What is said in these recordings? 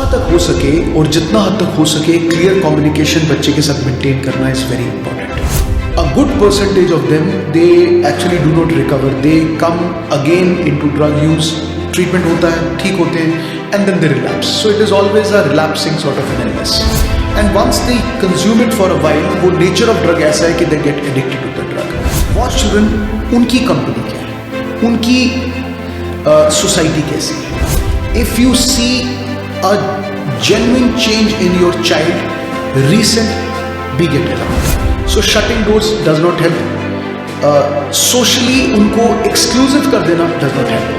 जहाँ तक हो सके और जितना हद तक हो सके क्लियर कम्युनिकेशन बच्चे के साथ मेंटेन करना is very important. A good percentage of them they actually do not recover, they come again into drug use, treatment होता है, ठीक होते हैं, and then they relapse. So it is always a relapsing sort of an illness, and once they consume it for a while, वो nature of drug ऐसा है कि they get addicted to the drug. Watch children, उनकी company क्या है, उनकी society कैसी है। If you see a genuine change in your child, recent, be get around. So shutting doors does not help. Socially उनको exclusive कर देना does not help.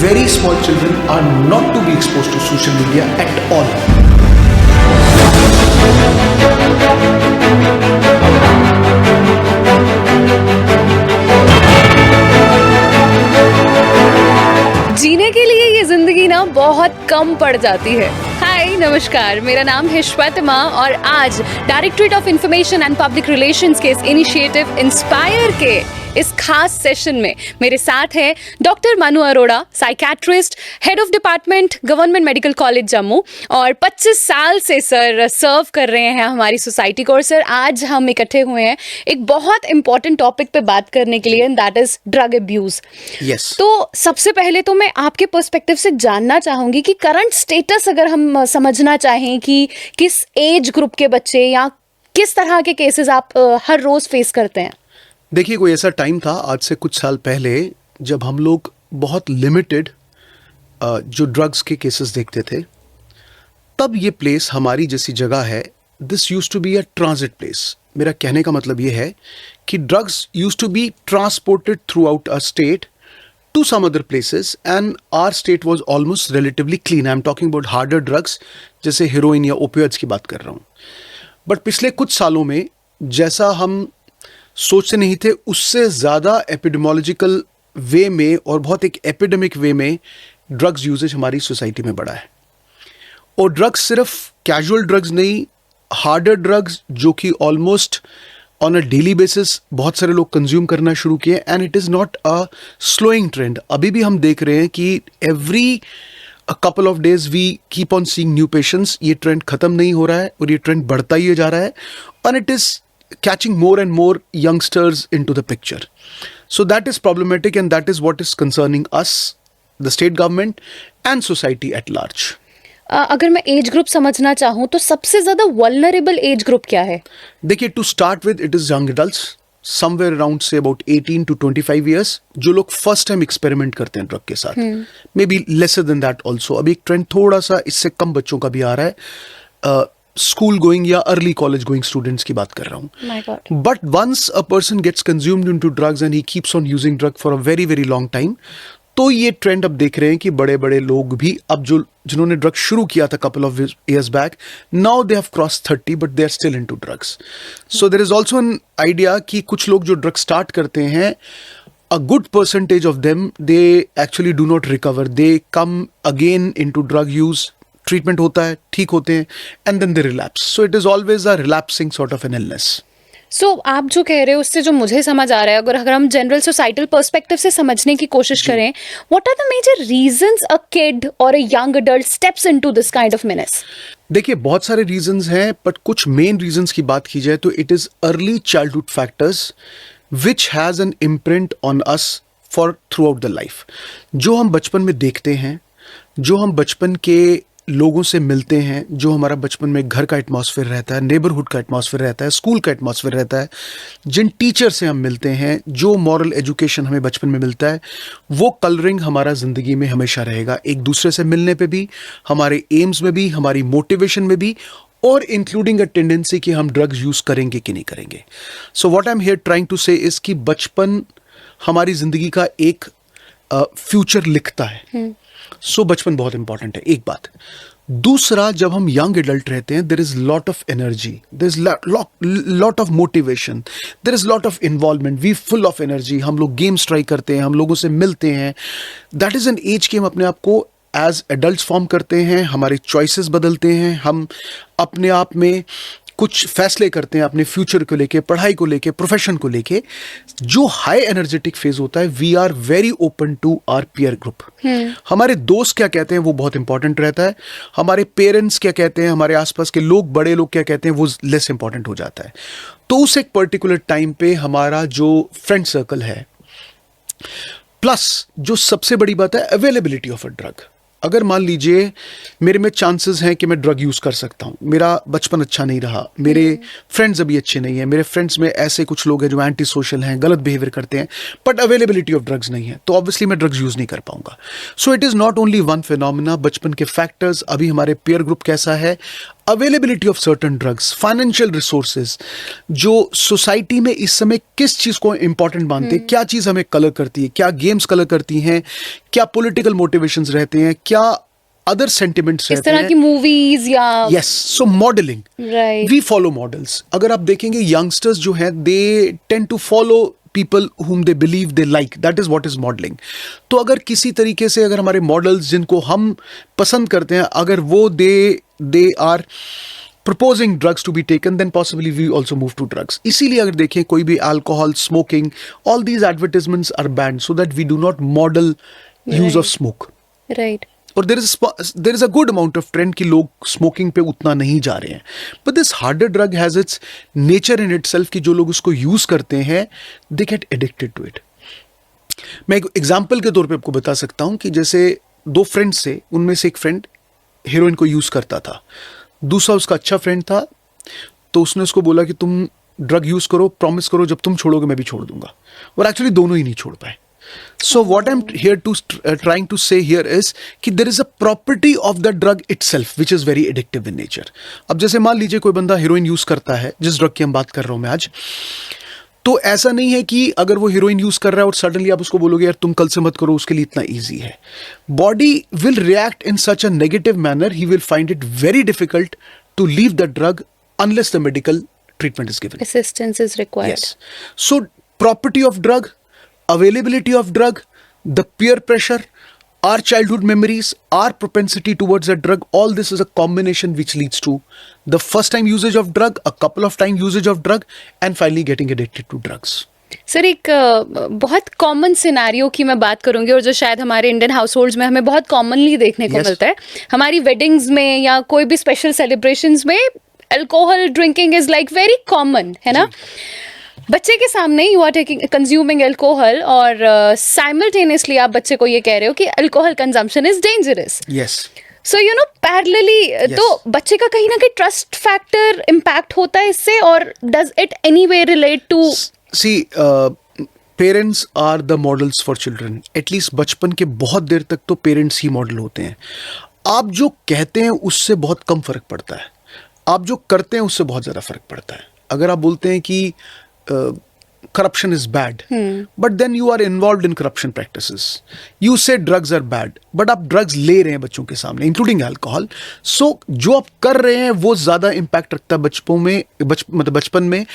Very small children are not to be exposed to social media at all. जीने के लिए ये जिंदगी ना बहुत कम पड़ जाती है। हाय नमस्कार, मेरा नाम है श्वेतमा और आज directorate of information and public relations के इस इनिशिएटिव इंस्पायर के इस खास सेशन में मेरे साथ है doctor Manu Arora, psychiatrist, head of department, government medical college Jammu, और 25 साल से सर सर्व कर रहे हैं हमारी सोसाइटी को। और सर आज हम इकट्ठे हुए हैं एक बहुत इंपॉर्टेंट टॉपिक पे बात करने के लिए, that is drug abuse. Yes. तो सबसे पहले तो मैं आपके पर्सपेक्टिव से जानना चाहूंगी कि करंट स्टेटस अगर हम समझना चाहें कि किस एज ग्रुप के बच्चे या किस तरह के केसेस आप हर रोज फेस करते हैं। देखिए, कोई ऐसा टाइम था आज से कुछ साल पहले जब हम लोग बहुत लिमिटेड जो ड्रग्स के केसेस देखते थे। तब ये प्लेस हमारी जैसी जगह है, this used to be a transit place. मेरा कहने का मतलब ये है कि drugs used to be transported throughout a state to some other places and our state was almost relatively clean. I'm talking about harder drugs जैसे heroin या opioids की बात कर रहा हूँ। बट पिछले कुछ सालों में जैसा हम सोचते नहीं थे उससे ज़्यादा एपिडेमोलॉजिकल वे में और बहुत एक एपिडेमिक वे में ड्रग्स यूजेज हमारी सोसाइटी में बढ़ा है। और ड्रग्स सिर्फ कैजुअल ड्रग्स नहीं, हार्डर ड्रग्स जो कि almost on a daily basis बहुत सारे लोग कंज्यूम करना शुरू किए, and it is not a slowing trend. अभी भी हम देख रहे हैं कि every couple of days we keep on seeing new patients. ये ट्रेंड खत्म नहीं हो रहा है और ये ट्रेंड बढ़ता ही जा रहा है, and it is catching more and more youngsters into the picture. So that is problematic and that is what is concerning us, the state government and society at large. अगर मैं एज ग्रुप समझना चाहूँ तो सबसे ज्यादा vulnerable age group क्या है? देखिए, to start with it is young adults, somewhere around say about 18 to 25 years, जो लोग फर्स्ट टाइम एक्सपेरिमेंट करते हैं ड्रग के साथ। May be lesser than that also. अभी एक ट्रेंड थोड़ा सा इससे कम बच्चों का भी आ रहा है, स्कूल गोइंग या अर्ली कॉलेज गोइंग स्टूडेंट्स की बात कर रहा हूँ। But once a person gets consumed into drugs and he keeps on using drug for a very very long time, तो ये ट्रेंड अब देख रहे हैं कि बड़े बड़े लोग भी अब जिन्होंने ड्रग शुरू किया था couple of years back, now they have cross 30 but they are still into drugs. So there is also an idea कि कुछ लोग जो ड्रग स्टार्ट करते हैं, a good percentage of them they actually do not recover, they come again into drug use, treatment होता है, ठीक होते हैं, and then they relapse. So it is always a relapsing sort of an illness. So आप जो कह रहे हो उससे जो मुझे समझ आ रहा है, अगर हम जनरल सोसाइटल पर्सपेक्टिव से समझने की कोशिश करें, what are the major reasons a kid or a young adult steps into this kind of menace? देखिए, बहुत सारे रीजंस हैं, बट कुछ मेन रीजंस की बात की जाए तो it is early childhood factors which has an imprint on us for through out the life. जो हम बचपन में देखते हैं, जो हम बचपन के लोगों से मिलते हैं, जो हमारा बचपन में घर का एटमॉस्फेयर रहता है, नेबरहुड का एटमॉस्फेयर रहता है, स्कूल का एटमॉस्फेयर रहता है, जिन टीचर से हम मिलते हैं, जो मॉरल एजुकेशन हमें बचपन में मिलता है, वो कलरिंग हमारा ज़िंदगी में हमेशा रहेगा। एक दूसरे से मिलने पे भी, हमारे एम्स में भी, हमारी मोटिवेशन में भी, और इंक्लूडिंग अ टेंडेंसी कि हम ड्रग्स यूज़ करेंगे कि नहीं करेंगे। So what I am here trying to say is कि बचपन हमारी ज़िंदगी का एक फ्यूचर लिखता है। सो बचपन बहुत इंपॉर्टेंट है, एक बात। दूसरा, जब हम यंग एडल्ट रहते हैं, there is lot of energy, there is lot of motivation, there is lot of involvement, we full of energy. हम लोग गेम्स ट्राई करते हैं, हम लोगों से मिलते हैं। दैट इज एन एज कि हम अपने आप को एज एडल्ट फॉर्म करते हैं, हमारे चॉइसेस बदलते हैं, हम अपने आप में कुछ फैसले करते हैं अपने फ्यूचर को लेके, पढ़ाई को लेके, प्रोफेशन को लेके, जो हाई एनर्जेटिक फेज होता है, we are very open to our peer group. हमारे दोस्त क्या कहते हैं वो बहुत इंपॉर्टेंट रहता है, हमारे पेरेंट्स क्या कहते हैं, हमारे आसपास के लोग, बड़े लोग क्या कहते हैं, वो लेस इंपॉर्टेंट हो जाता है। तो उस एक पर्टिकुलर टाइम पे हमारा जो फ्रेंड सर्कल है, प्लस जो सबसे बड़ी बात है अवेलेबिलिटी ऑफ अ ड्रग। अगर मान लीजिए मेरे में चांसेस हैं कि मैं ड्रग यूज़ कर सकता हूँ, मेरा बचपन अच्छा नहीं रहा, मेरे फ्रेंड्स अभी अच्छे नहीं हैं, मेरे फ्रेंड्स में ऐसे कुछ लोग हैं जो एंटी सोशल हैं, गलत बिहेवियर करते हैं, बट अवेलेबिलिटी ऑफ ड्रग्स नहीं है, तो ऑब्वियसली मैं ड्रग्स यूज़ नहीं कर पाऊंगा। So it is not only one phenomena, बचपन के फैक्टर्स, अभी हमारे पीयर ग्रुप कैसा है, availability of certain drugs, financial resources, जो सोसाइटी में इस समय किस चीज़ को इंपॉर्टेंट मानते हैं, क्या चीज़ हमें कलर करती है, क्या गेम्स कलर करती हैं, क्या पॉलिटिकल मोटिवेशंस रहते हैं, क्या अदर सेंटिमेंट्स रहते हैं, इस तरह की मूवीज या yes. So modelling, right, we follow models. अगर आप देखेंगे यंगस्टर्स जो हैं, they tend to follow people whom they believe they like, that is what is modeling। तो अगर किसी तरीके से अगर हमारे मॉडल्स जिनको हम पसंद करते हैं, अगर वो they are proposing drugs to be taken, then possibly we also move to drugs। इसीलिए अगर देखें कोई भी alcohol, smoking, all these advertisements are banned so that we do not model use of smoke। Right. और there is a good amount of trend कि लोग smoking पे उतना नहीं जा रहे हैं, but this harder drug has its nature in itself कि जो लोग उसको यूज करते हैं they get addicted to it. मैं एक एग्जांपल के तौर पे आपको बता सकता हूं कि जैसे दो फ्रेंड्स थे, उनमें से एक फ्रेंड हेरोइन को यूज करता था, दूसरा उसका अच्छा फ्रेंड था, तो उसने उसको बोला कि तुम ड्रग यूज करो, प्रॉमिस करो जब तुम छोड़ोगे मैं भी छोड़ दूंगा, और एक्चुअली दोनों ही नहीं छोड़ पाए। So what I'm here to trying to say here is कि there is a property of the drug itself which is very addictive in nature। अब जैसे मान लीजिए कोई बंदा हीरोइन यूज करता है, जिस ड्रग की हम बात कर रहा हूं मैं आज, तो ऐसा नहीं है कि अगर वो हीरोइन यूज कर रहा है और सडनली आप उसको बोलोगे यार तुम कल से मत करो, उसके लिए इतना ईजी है। Body will react in such a negative manner, he will find it very difficult to leave the drug unless the medical treatment is given, assistance is required. yes। So property of drug, availability of drug, the peer pressure, our childhood memories, our propensity towards a drug, all this is a combination which leads to the first time usage of drug, a couple of time usage of drug, and finally getting addicted to drugs। Sir एक बहुत common scenario की मैं बात करूंगी और जो शायद हमारे इंडियन हाउस होल्ड्स में हमें बहुत कॉमनली देखने को Yes। मिलता है, हमारी वेडिंग्स में या कोई भी स्पेशल सेलिब्रेशंस में alcohol drinking is like very common, है ना। बच्चे के सामने you are taking consuming alcohol और साइमल्टेनियसली आप बच्चे को ये कह रहे हो कि alcohol consumption is dangerous. Yes। So you know parallelly तो बच्चे का कहीं ना कहीं ट्रस्ट फैक्टर इम्पैक्ट होता है इससे, और does it any way relate to? See, parents are the models for children. At least बचपन के बहुत देर तक तो पेरेंट्स ही मॉडल होते हैं। आप जो कहते हैं उससे बहुत कम फर्क पड़ता है, आप जो करते हैं उससे बहुत ज़्यादा फर्क पड़ता है। अगर आप बोलते हैं कि corruption is bad, but then you are involved in corruption practices, you say drugs are bad, but आप drugs ले रहे हैं बच्चों के सामने including alcohol, so जो आप कर रहे हैं वो ज़्यादा impact रखता है मतलब बचपन में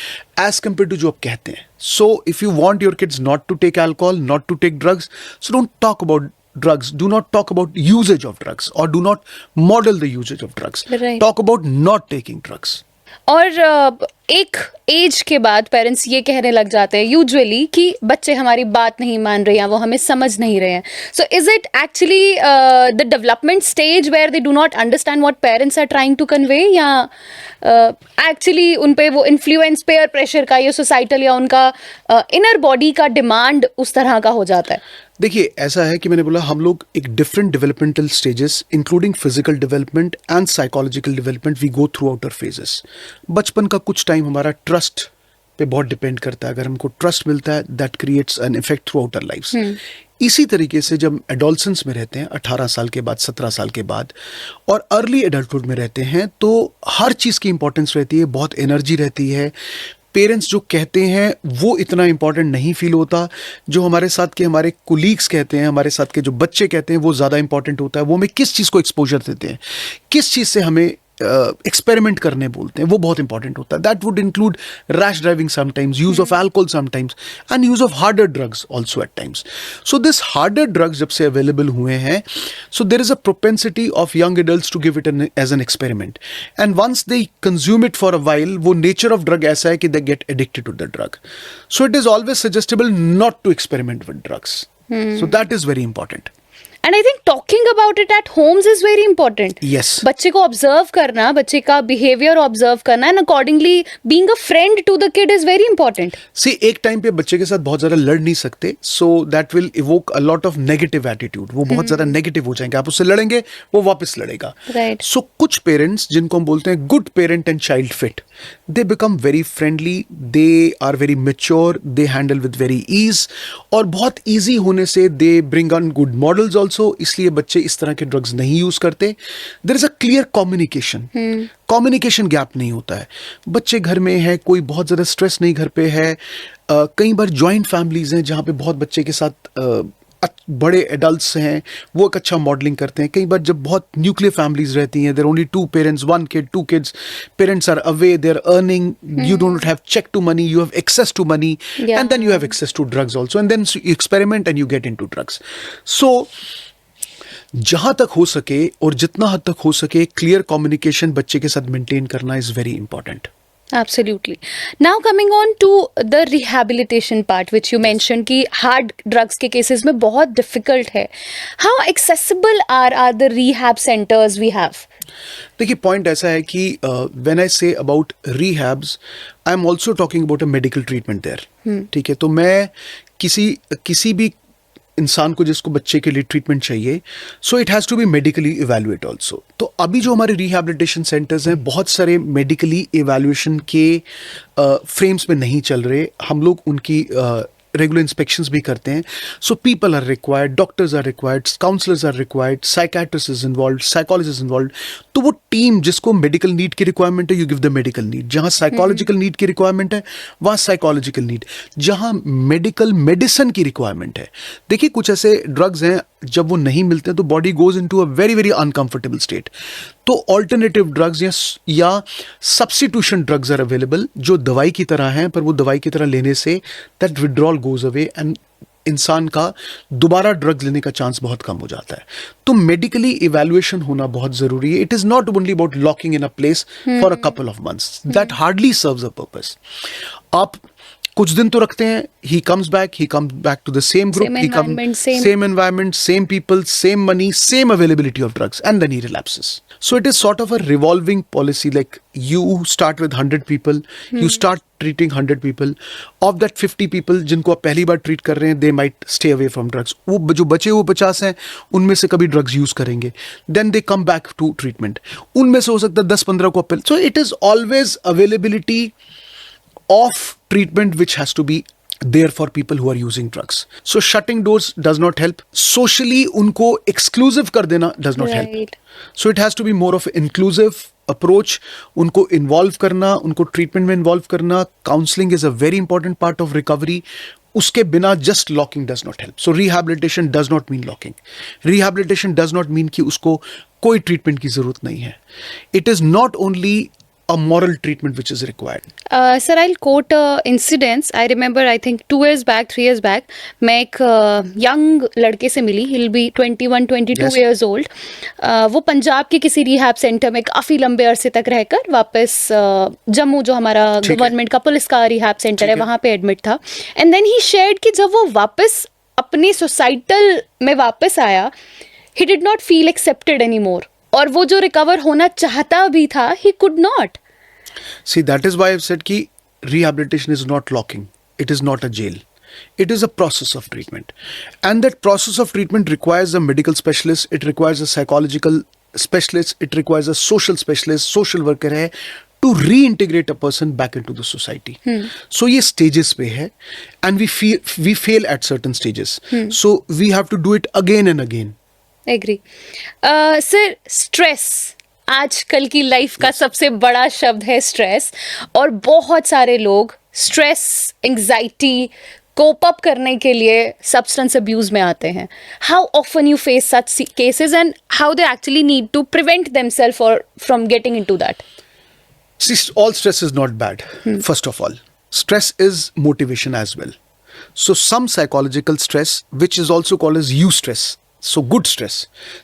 as compared to जो आप कहते हैं। So if you want your kids not to take alcohol, not to take drugs, so don't talk about drugs, do not talk about usage of drugs, or do not model the usage of drugs। Right। Talk about not taking drugs। और एक as के बाद parents ये कहने लग जाते हैं usually कि बच्चे हमारी बात नहीं मान रहे हैं, वो हमें समझ नहीं रहे हैं। So is it actually the development stage where they do not understand what parents are trying to convey, या एक्चुअली उन पे वो इन्फ्लुएंस पेयर प्रेशर का या सोसाइटल या उनका इनर बॉडी का डिमांड उस तरह का हो जाता है? देखिए ऐसा है कि मैंने बोला हम लोग एक different developmental stages including physical development and psychological development we go throughout our phases. बचपन का कुछ टाइम हमारा ट्रस्ट पे बहुत डिपेंड करता है। अगर हमको ट्रस्ट मिलता है that creates an effect throughout our lifes. इसी तरीके से जब एडोलसेंस में रहते हैं 18 साल के बाद, 17 साल के बाद, और अर्ली एडल्टहुड में रहते हैं, तो हर चीज़ की इंपॉर्टेंस रहती है, बहुत एनर्जी रहती है। पेरेंट्स जो कहते हैं वो इतना इंपॉर्टेंट नहीं फील होता, जो हमारे साथ के हमारे कोलीग्स कहते हैं, हमारे साथ के जो बच्चे कहते हैं वो ज़्यादा इंपॉर्टेंट होता है। वो हमें किस चीज़ को एक्सपोजर देते हैं, किस चीज़ से हमें एक्सपेरिमेंट करने बोलते हैं, वो बहुत इंपॉर्टेंट होता है. That would include rash driving sometimes, use of alcohol sometimes, and use of harder drugs also at times. So this harder drugs जब से अवेलेबल हुए हैं, so there is a propensity of young adults to give it as an experiment, and once they consume it for a while, वो nature of drug ऐसा है कि they get addicted to the drug. So it is always suggestible not to experiment with drugs. So that is very important. And I think talking about it at homes is very important. Yes. बच्चे को observe करना, बच्चे का behaviour observe करना and accordingly being a friend to the kid is very important. See, एक time पे बच्चे के साथ बहुत ज्यादा लड़ नहीं सकते, so that will evoke a lot of negative attitude. वो बहुत ज्यादा नेगेटिव हो जाएंगे, आप उससे लड़ेंगे, वो वापस लड़ेगा. Right. So कुछ पेरेंट्स जिनको हम बोलते हैं good parent and child fit, they become very friendly, they are very mature, they handle with very ease, और बहुत easy होने से they bring on good models also, इसलिए बच्चे इस तरह के ड्रग्स नहीं यूज करते. There is a clear communication, communication gap नहीं होता है. बच्चे घर में है, कोई बहुत ज्यादा स्ट्रेस नहीं घर पे है. कई बार जॉइंट फैमिलीज हैं जहाँ पे बहुत बच्चे के साथ बड़े एडल्ट्स हैं, वो एक अच्छा मॉडलिंग करते हैं. कई बार जब बहुत न्यूक्लियर फैमिलीज रहती हैं, there only 2 parents, 1 kid, 2 kids, parents are away, they are earning, you don't have check to money, you have access to money, Yeah. and then you have access to drugs also, and then you experiment and you get into drugs. So जहां तक हो सके और जितना हद तक हो सके क्लियर कम्युनिकेशन बच्चे के साथ मेंटेन करना is very important. Absolutely. Now coming on to the rehabilitation part which you mentioned कि hard drugs के cases में बहुत difficult है. How accessible are the rehab centers we have? देखिए पॉइंट ऐसा है कि when I say about rehabs, I am also talking about a medical treatment there. ठीक है, तो मैं किसी भी इंसान को जिसको बच्चे के लिए ट्रीटमेंट चाहिए, so it has to be medically evaluate also. तो अभी जो हमारे रिहैबिलिटेशन सेंटर्स हैं, बहुत सारे मेडिकली इवैल्यूएशन के फ्रेम्स में नहीं चल रहे. हम लोग उनकी रेगुलर इंस्पेक्शंस भी करते हैं. So people are required, doctors are required, counsellors are required, psychiatrist is involve, psychologist involve. तो वो टीम जिसको मेडिकल नीड की रिक्वायरमेंट है, you give the medical need. जहां साइकोलॉजिकल नीड की रिक्वायरमेंट है, वहां साइकोलॉजिकल नीड. जहां मेडिसिन की रिक्वायरमेंट है, देखिए कुछ ऐसे ड्रग्स हैं जब वो नहीं मिलते तो body goes into a very very uncomfortable state. तो ऑल्टरनेटिव ड्रग्स या सब्स्टिट्यूशन ड्रग्स आर अवेलेबल, जो दवाई की तरह हैं, पर वो दवाई की तरह लेने say that withdrawal goes away and इंसान का दोबारा ड्रग्स लेने का चांस बहुत कम हो जाता है. तो मेडिकली इवैल्यूएशन होना बहुत जरूरी है. It is not only about locking in a place for a couple of months, that hardly serves a purpose. आप कुछ दिन तो रखते हैं, he comes back to the same group, same environment, same people, same money, same availability of drugs, and then he relapses. So it is sort of a revolving policy, like you start with 100 people, you start treating 100 people. Of that 50 people जिनको आप पहली बार treat कर रहे हैं, they might stay away from drugs. वो जो बचे हुए 50 हैं, उनमें से कभी ड्रग्स यूज करेंगे, then they come back to treatment. उनमें से हो सकता है 10-15 को आप. So it is always availability of treatment which has to be there for people who are using drugs. So shutting doors does not help. Socially उनको exclusive कर देना does not help. So it has to be more of an inclusive approach. उनको involve करना, उनको treatment में involve करना. Counseling is a very important part of recovery. उसके बिना just locking does not help. So rehabilitation does not mean locking. Rehabilitation does not mean कि उसको कोई treatment की जरूरत नहीं है. It is not only a moral treatment which is required. Sir, I'll quote incidents. I remember, I think 2 years back, 3 years back, मैं एक young लड़के से मिली. He'll be 21-22 Yes. years old. वो पंजाब के किसी रिहैब सेंटर में काफ़ी लंबे अरसे तक रहकर वापस जम्मू, जो हमारा गवर्नमेंट का पुलिस का रिहैब सेंटर है, वहाँ पे एडमिट था. एंड देन ही शेयर्ड कि जब वो वापस अपनी सोसाइटल में वापस आया, he did not feel accepted anymore. और वो जो रिकवर होना चाहता भी था, he could not. See, that is why I've said कि rehabilitation is not locking. It is not a jail. It is a process of treatment. And that process of treatment requires a medical specialist, it requires a psychological specialist, it requires a social specialist, social worker है, to reintegrate a person back into the society. So ये stages पे है, and we fail at certain stages. So we have to do it again and again. Agree. Sir, stress आजकल की life का सबसे बड़ा शब्द है, स्ट्रेस. और बहुत सारे लोग स्ट्रेस, एंजाइटी कोप अप करने के लिए सब्सटेंस अब्यूज में आते हैं, how often you face such cases and how they actually need to prevent themselves or from getting into that? See, all stress is not bad, first of all. Stress is motivation as well. So, some psychological stress, which is also called as eustress. So, good stress.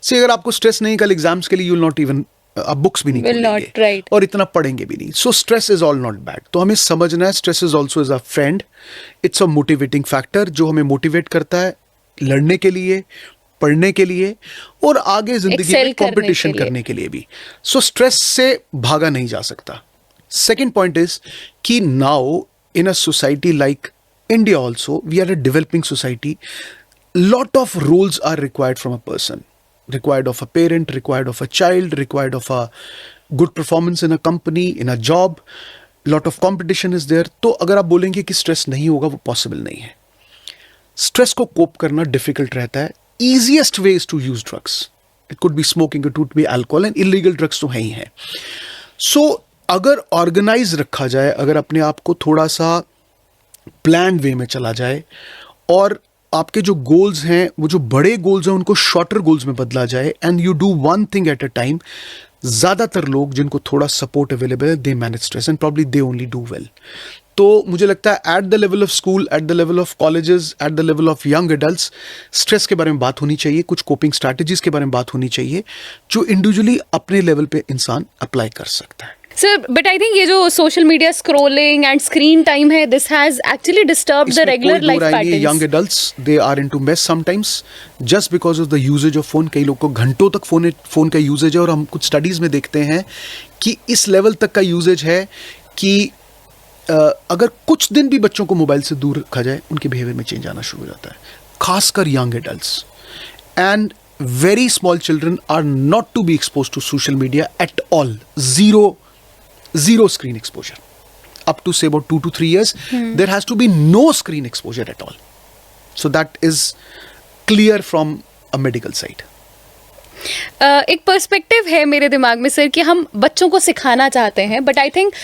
See, अगर आपको stress नहीं कल exams के लिए you will not even आप books भी नहीं Will not, खोलेंगे right. और इतना पढ़ेंगे भी नहीं. So, stress is all not bad. तो हमें समझना है stress is also is a friend. It's a motivating factor जो हमें motivate करता है लड़ने के लिए, पढ़ने के लिए और आगे जिंदगी Excel में करने कंपटीशन के लिए। करने के लिए भी. सो स्ट्रेस से भागा नहीं जा सकता. सेकेंड पॉइंट इज कि now in a society like India also we are a developing society. Lot of roles are required from a person, required of a parent, required of a child, required of a good performance in a company, in a job. Lot of competition is there. तो अगर आप बोलेंगे कि stress नहीं होगा, वो possible नहीं है. स्ट्रेस को कोप करना डिफिकल्ट रहता है. easiest way is to use drugs. It could be smoking, it could be alcohol, and illegal drugs तो है ही है. So अगर ऑर्गेनाइज रखा जाए, अगर अपने आप को थोड़ा सा प्लान वे में चला जाए और आपके जो गोल्स हैं वो जो बड़े गोल्स हैं उनको शॉर्टर गोल्स में बदला जाए and you do one thing at a time. ज़्यादातर लोग जिनको थोड़ा सपोर्ट अवेलेबल है they manage stress and probably they only do well. तो मुझे लगता है at the level of school, at the level of colleges, at the level of young adults stress के बारे में बात होनी चाहिए. कुछ कोपिंग स्ट्रैटेजीज के बारे में बात होनी चाहिए जो इंडिविजुअली अपने लेवल पे इंसान अप्लाई कर सकता है. सर, बट आई थिंक ये जो social media scrolling and screen time है, this has actually disturbed the regular life patterns. Young adults they are into mess sometimes just because of the usages of phone. कई लोग को घंटों तक phone का usage है और हम कुछ स्टडीज में देखते हैं कि इस लेवल तक का यूजेज है कि अगर कुछ दिन भी बच्चों को मोबाइल से दूर रखा जाए उनके बिहेवियर में चेंज आना शुरू हो जाता है, खासकर young adults. And very small children are not to be expose to social media at all. Zero screen exposure. Up to say about 2 to 3 years, there has to be no screen exposure at all. So that is clear from a medical side. एक perspective है मेरे दिमाग में sir कि हम बच्चों को सिखाना चाहते हैं, but I think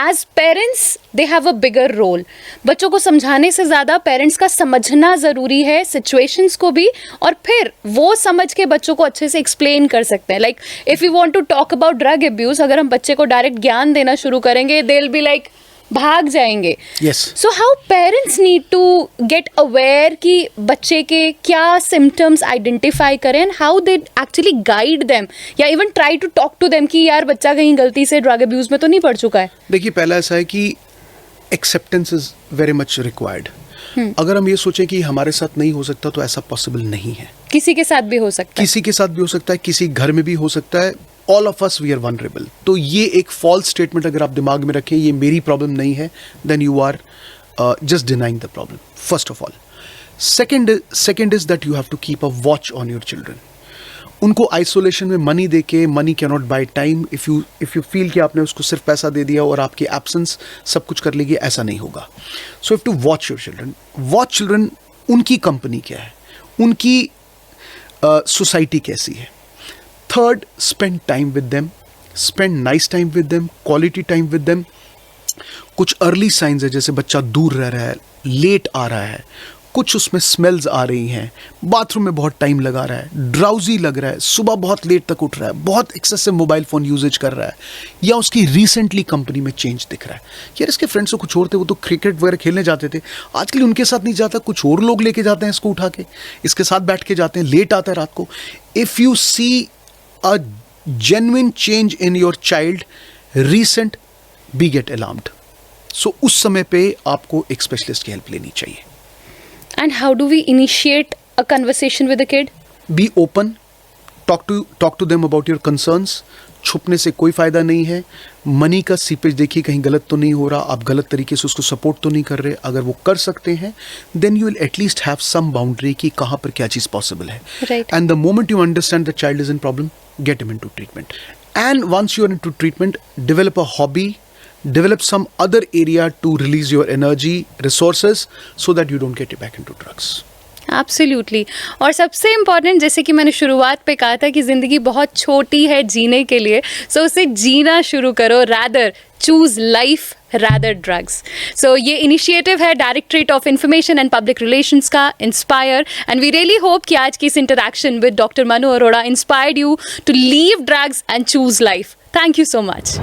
as parents they have a bigger role. बच्चों को समझाने से ज़्यादा पेरेंट्स का समझना ज़रूरी है सिचुएशंस को भी, और फिर वो समझ के बच्चों को अच्छे से एक्सप्लेन कर सकते हैं. Like if you want to talk about drug abuse, अगर हम बच्चे को डायरेक्ट ज्ञान देना शुरू करेंगे दे विल बी लाइक भाग जाएंगे. Yes. So how parents need to get aware कि बच्चे के क्या सिम्टम्स आइडेंटिफाई करें and how they actually guide them, या even try to talk to them कि यार बच्चा कहीं गलती से ड्रग अब्यूज में तो नहीं पड़ चुका है. देखिए, पहला ऐसा है कि acceptance is very much required. अगर हम ये सोचें कि हमारे साथ नहीं हो सकता तो ऐसा पॉसिबल नहीं है. किसी के साथ भी हो सकता है. किसी के साथ भी हो सकता है, किसी घर में भी हो सकता है. All of us we are vulnerable. तो ये एक फॉल्स स्टेटमेंट अगर आप दिमाग में रखें ये मेरी प्रॉब्लम नहीं है, then you are just denying the problem, first of all. Second is that you have to keep a watch on your children. उनको आइसोलेशन में मनी दे के, money can not buy time. If you feel कि आपने उसको सिर्फ पैसा दे दिया और आपकी एब्सेंस सब कुछ कर लेगी, ऐसा नहीं होगा. So have to watch your children. Watch children, उनकी कंपनी क्या है, उनकी सोसाइटी कैसी है. Third, spend time with them, spend nice time with them, quality time with them. कुछ अर्ली साइंस है जैसे बच्चा दूर रह रहा है, लेट आ रहा है, कुछ उसमें स्मेल्स आ रही हैं, बाथरूम में बहुत टाइम लगा रहा है, ड्राउजी लग रहा है, सुबह बहुत लेट तक उठ रहा है, बहुत एक्सेसिव मोबाइल फ़ोन यूजेज कर रहा है, या उसकी रिसेंटली कंपनी में चेंज दिख रहा है. यार इसके फ्रेंड्स तो कुछ और थे, वो तो क्रिकेट वगैरह खेलने जाते थे, आजकल उनके साथ नहीं जाता, कुछ और लोग लेके जाते हैं इसको उठा के, इसके साथ बैठ के जाते हैं, लेट आता है रात को. If you see a genuine change in your child recent, be get alarmed. सो उस समय पे आपको एक स्पेशलिस्ट की हेल्प लेनी चाहिए. And how do we initiate a conversation with a kid? Be open. Talk to them about your concerns. छुपने से कोई फ़ायदा नहीं है. मनी का सीपेज देखिए कहीं गलत तो नहीं हो रहा, आप गलत तरीके से उसको सपोर्ट तो नहीं कर रहे. अगर वो कर सकते हैं then you will at least have some boundary कि कहाँ पर क्या चीज़ पॉसिबल है. Right. And the moment you understand the child is in problem, get him into treatment. And once you are into treatment, develop a hobby, develop some other area to release your energy, resources, so that you don't get back into drugs. Absolutely. और सबसे important, जैसे कि मैंने शुरुआत पे कहा था कि ज़िंदगी बहुत छोटी है जीने के लिए, सो उसे जीना शुरू करो. Rather choose life rather drugs. So ये initiative है Directorate of Information and Public Relations का Inspire, and we really hope कि आज की इस interaction with Dr. Manu Arora inspired you to leave drugs and choose life. Thank you so much.